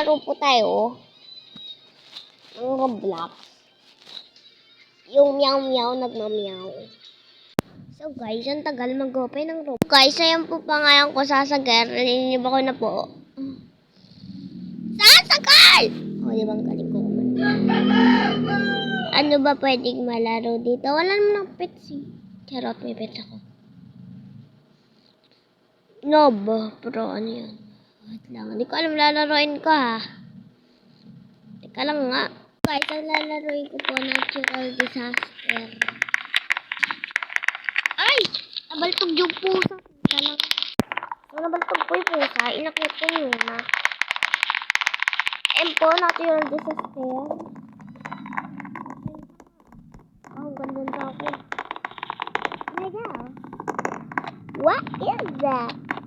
maglalaro po tayo ng Roblox. Yung meow-meow, nagmamiyaw. So guys, ang tagal mag-open ng Roblox. Guys, ayan po pa ngayon ko sasagay. Nalilib ako na po. Sasagay! O, di ba ang galing ko naman. Ano ba pwedeng malaro dito? Wala naman ng pets eh. Charot, may pets ako. No ba? Pero ano yan? Wait lang. Hindi ko alam lalaroin ko ha. Teka lang nga. Guys, ang lalaroin ko po natural disaster. Ay! Nabaltog yung pusa. Teka lang. Kung nabaltog po yung pusa, inakit ko muna. Ayan po, natural disaster. Ang ganda na ako. Oh my God. What is that?